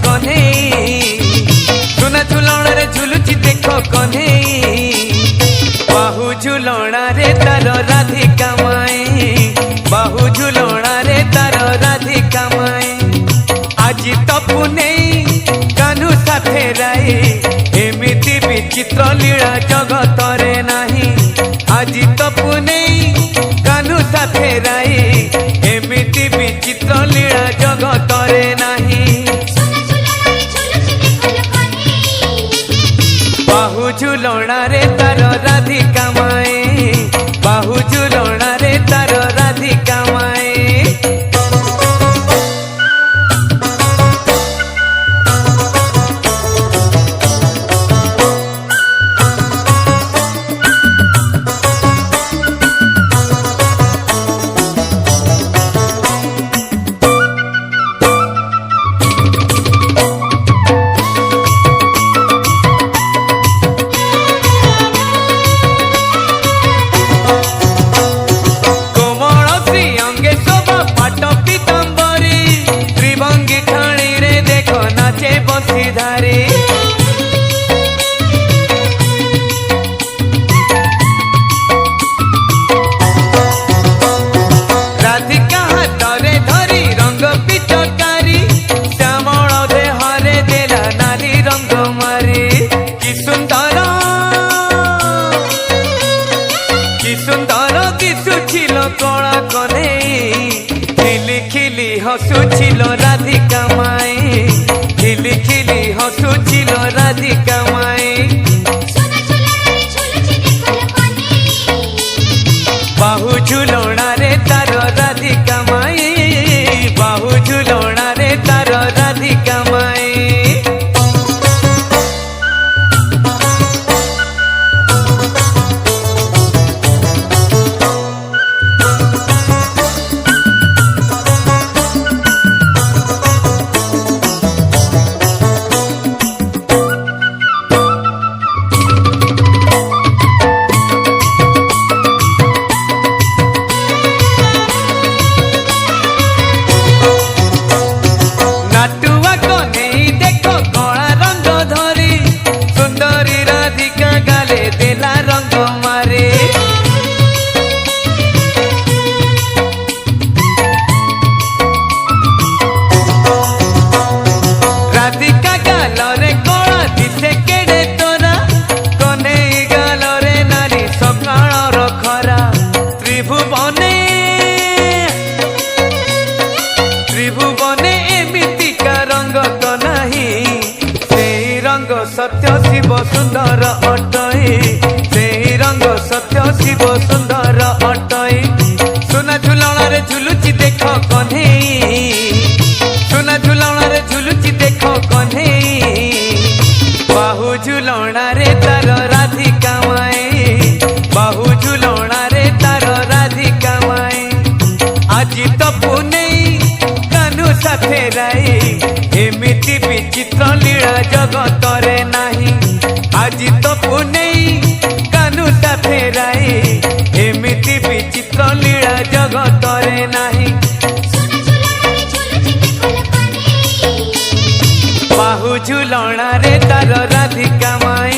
कन्हई सुना झुलण रे झुलुची देखो कन्हई बाहु झुलण रे तार राधिका माई बाहु झुलण रे तार राधिका माई आज तपु नहीं कान्हू साथे राई एमिति विचित्र लीला जगत रे नाही आज तपु नहीं कान्हू साथे राई एमिति विचित्र लीला जगत रे नाही बाहु झुलण रे तार राधिका माई बाहु झुलण रे तार राधिका माई धारे राधिका हाथरे धरी रंग पिचकारी श्यामल देहरे देला नाली रंग मारी कि सुंदर दिशुछिल कला कन्हई खिली खिली हसुछिल राधिका माई खिली खिली हसुछिल राधिका माई बाहु झुलण रे तार राधिका माई बाहु झुलण रे तार राधिका माई त्रिभुवने एमितिका रंग तो नहीं से रंग सत्य शिव सुंदर अटई से रंग सत्य शिव सुंदर अटई सुना झुलण रे झुलुची देख कन्हई सुना झुलण रे झुलुची देख कन्हई बाहु झुलण रे तार राधिका माई बाहु झुलण रे तार राधिका माई आज तपु नहीं कान्हू साथे राई एमिति विचित्र लीला जगत रे नाही आज तपु नहीं कान्हू साथे राई एमिति विचित्र लीला जगत रे नाही बाहु झुलण रे तार राधिका माई।